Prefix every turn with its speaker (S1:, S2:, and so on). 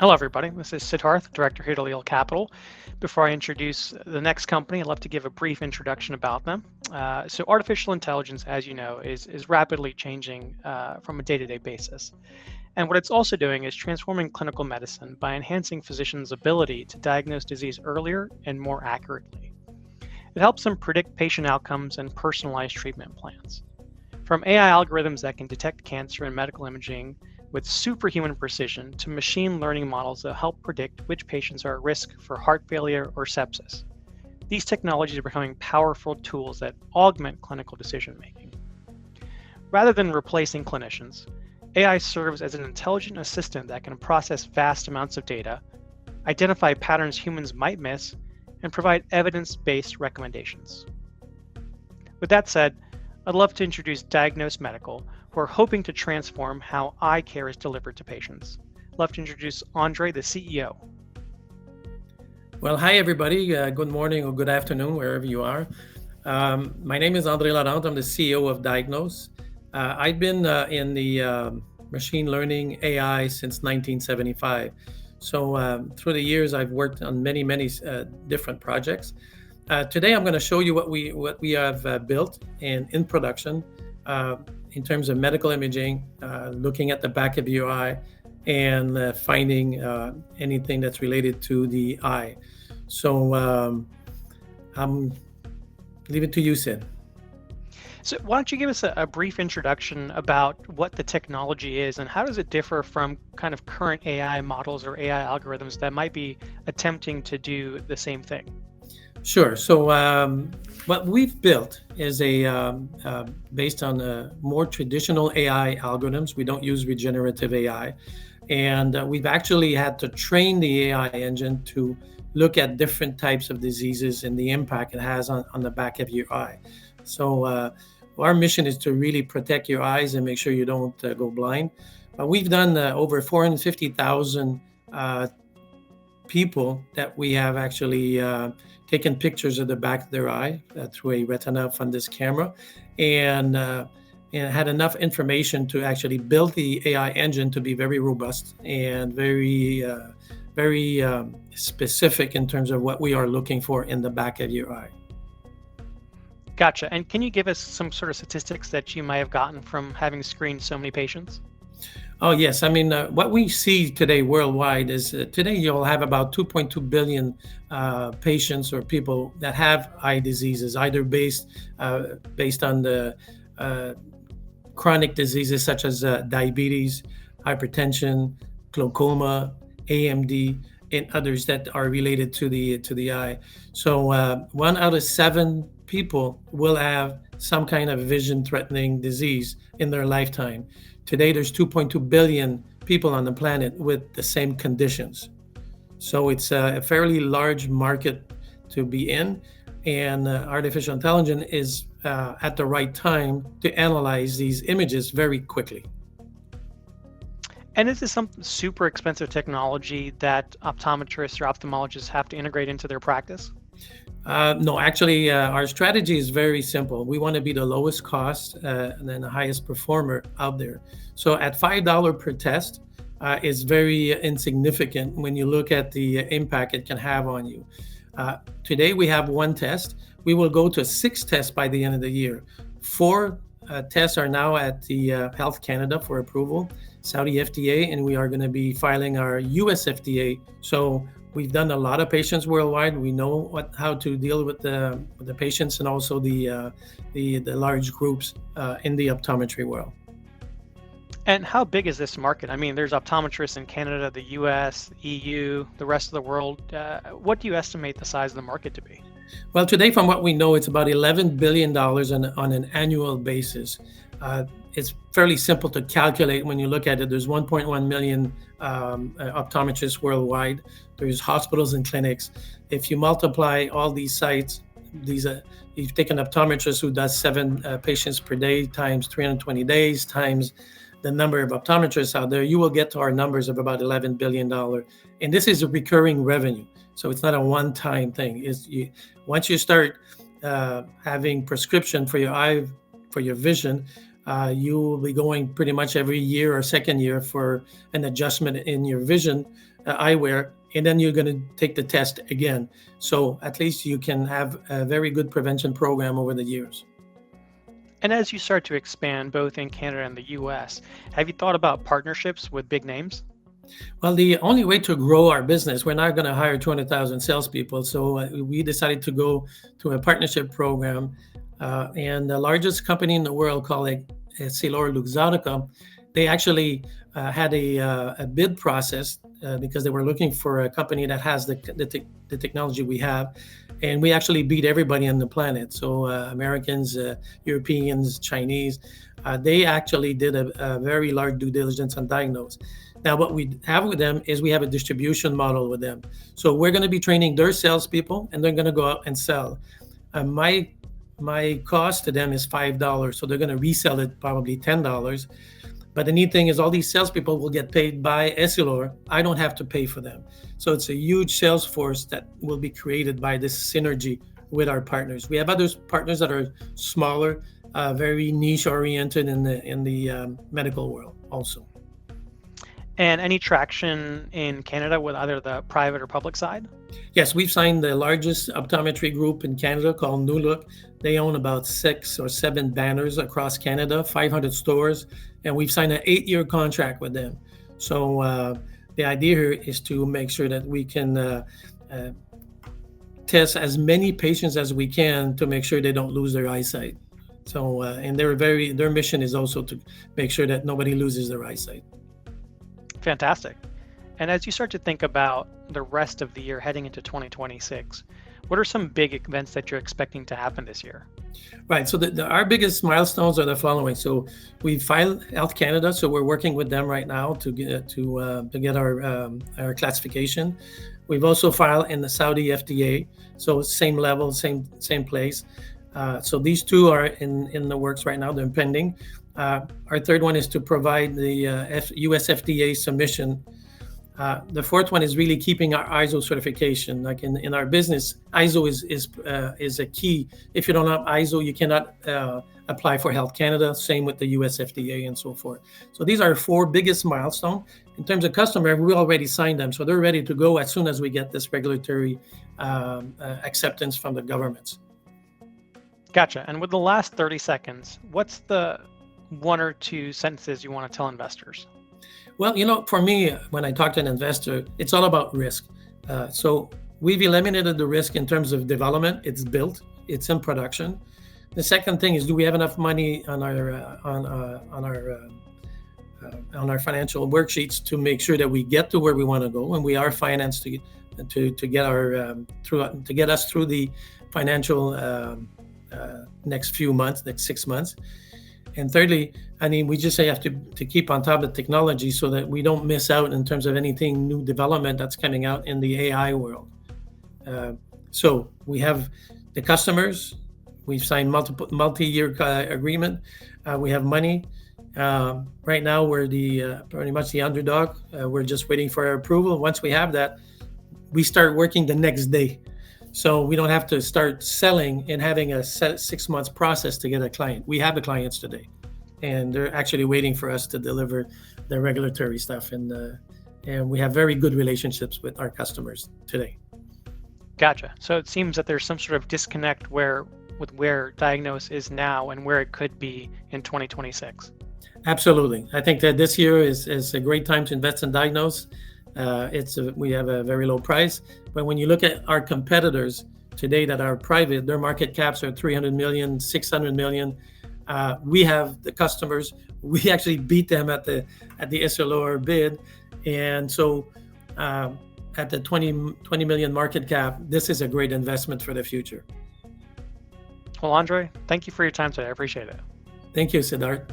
S1: Hello, everybody. This is Siddharth, Director here at Alleal Capital. Before I introduce the next company, I'd love to give a brief introduction about them. So, artificial intelligence, as you know, is rapidly changing from a day-to-day basis. And what it's also doing is transforming clinical medicine by enhancing physicians' ability to diagnose disease earlier and more accurately. It helps them predict patient outcomes and personalize treatment plans. From AI algorithms that can detect cancer in medical imaging with superhuman precision to machine learning models that help predict which patients are at risk for heart failure or sepsis. These technologies are becoming powerful tools that augment clinical decision making. Rather than replacing clinicians, AI serves as an intelligent assistant that can process vast amounts of data, identify patterns humans might miss, and provide evidence based recommendations. With that said, I'd love to introduce Diagnos Medical, who are hoping to transform how eye care is delivered to patients. I'd love to introduce Andre, the CEO.
S2: Well, hi, everybody. Good morning or good afternoon, wherever you are. My name is Andre Laurent. I'm the CEO of Diagnos. I've been in the machine learning AI since 1975. So through the years, I've worked on many different projects. Today, I'm going to show you what we have built and in production in terms of medical imaging, looking at the back of your eye, and finding anything that's related to the eye. So I'm leave it to you, Sid.
S1: So, why don't you give us a brief introduction about what the technology is and how does it differ from kind of current AI models or AI algorithms that might be attempting to do the same thing?
S2: Sure. So what we've built is based on more traditional AI algorithms. We don't use regenerative AI, and we've actually had to train the AI engine to look at different types of diseases and the impact it has on the back of your eye. So our mission is to really protect your eyes and make sure you don't go blind. We've done over 450,000 people that we have actually taken pictures of the back of their eye through a retinal fundus camera, and had enough information to actually build the AI engine to be very robust and very specific in terms of what we are looking for in the back of your eye.
S1: Gotcha. And can you give us some sort of statistics that you might have gotten from having screened so many patients?
S2: Oh, yes. I mean, what we see today worldwide is today you'll have about 2.2 billion patients or people that have eye diseases, either based on the chronic diseases such as diabetes, hypertension, glaucoma, AMD, and others that are related to the eye. So 1 out of 7 people will have some kind of vision-threatening disease in their lifetime. Today, there's 2.2 billion people on the planet with the same conditions. So it's a fairly large market to be in, and artificial intelligence is at the right time to analyze these images very quickly.
S1: And is this some super expensive technology that optometrists or ophthalmologists have to integrate into their practice?
S2: No, actually, our strategy is very simple. We want to be the lowest cost and then the highest performer out there. So at $5 per test, is very insignificant when you look at the impact it can have on you. Today, we have 1 test. We will go to 6 tests by the end of the year. 4 tests are now at the Health Canada for approval, Saudi FDA, and we are going to be filing our US FDA. So we've done a lot of patients worldwide. We know how to deal with the patients and also the large groups in the optometry world.
S1: And how big is this market? I mean, there's optometrists in Canada, the US, EU, the rest of the world. What do you estimate the size of the market to be?
S2: Well, today, from what we know, it's about $11 billion on an annual basis. It's fairly simple to calculate when you look at it. There's 1.1 million optometrists worldwide. There's hospitals and clinics. If you multiply all these sites, you take an optometrist who does 7 patients per day times 320 days times the number of optometrists out there, you will get to our numbers of about $11 billion. And this is a recurring revenue. So it's not a one-time thing. Once you start having prescription for your eye, for your vision, you will be going pretty much every year or second year for an adjustment in your vision eyewear, and then you're going to take the test again. So at least you can have a very good prevention program over the years.
S1: And as you start to expand both in Canada and the US, have you thought about partnerships with big names?
S2: Well, the only way to grow our business, we're not going to hire 200,000 salespeople. So we decided to go to a partnership program. And the largest company in the world, called EssilorLuxottica, they actually had a bid process because they were looking for a company that has the technology we have. And we actually beat everybody on the planet. So Americans, Europeans, Chinese, they actually did a very large due diligence on Diagnos. Now, what we have with them is we have a distribution model with them. So we're going to be training their salespeople, and they're going to go out and sell. My cost to them is $5, so they're going to resell it probably $10. But the neat thing is all these salespeople will get paid by Essilor. I don't have to pay for them. So it's a huge sales force that will be created by this synergy with our partners. We have other partners that are smaller, very niche oriented in the medical world also.
S1: And any traction in Canada with either the private or public side?
S2: Yes, we've signed the largest optometry group in Canada called New Look. They own about 6 or 7 banners across Canada, 500 stores, and we've signed an 8-year contract with them. So the idea here is to make sure that we can test as many patients as we can to make sure they don't lose their eyesight. So and their mission is also to make sure that nobody loses their eyesight.
S1: Fantastic. And as you start to think about the rest of the year heading into 2026, what are some big events that you're expecting to happen this year?
S2: Right. So our biggest milestones are the following. So we filed Health Canada, so we're working with them right now to get our classification. We've also filed in the Saudi FDA, so same level, same place. So these two are in the works right now. They're pending. Our third one is to provide the US FDA submission. The fourth one is really keeping our ISO certification. Like in our business, ISO is a key. If you don't have ISO, you cannot apply for Health Canada. Same with the US FDA and so forth. So these are 4 biggest milestones. In terms of customer, we already signed them, so they're ready to go as soon as we get this regulatory acceptance from the governments.
S1: Gotcha. And with the last 30 seconds, what's the 1 or 2 sentences you want to tell investors?
S2: Well, for me, when I talk to an investor, it's all about risk. So we've eliminated the risk in terms of development. It's built, it's in production. The second thing is, do we have enough money on our financial worksheets to make sure that we get to where we want to go, and we are financed to get us through the financial next few months, next 6 months. And thirdly, we just have to keep on top of technology so that we don't miss out in terms of anything new development that's coming out in the AI world. So we have the customers. We've signed multi-year agreement. We have money. Right now, we're pretty much the underdog. We're just waiting for our approval. Once we have that, we start working the next day. So we don't have to start selling and having a 6 months process to get a client. We have the clients today, and they're actually waiting for us to deliver the regulatory stuff. And we have very good relationships with our customers today.
S1: Gotcha. So it seems that there's some sort of disconnect with where Diagnos is now and where it could be in 2026.
S2: Absolutely. I think that this year is a great time to invest in Diagnos. We have a very low price, but when you look at our competitors today that are private, their market caps are 300 million, 600 million. We have the customers. We actually beat them at the Essilor bid, and so at the 20 million market cap, this is a great investment for the future.
S1: Well, Andre, thank you for your time today. I appreciate it.
S2: Thank you, Siddharth.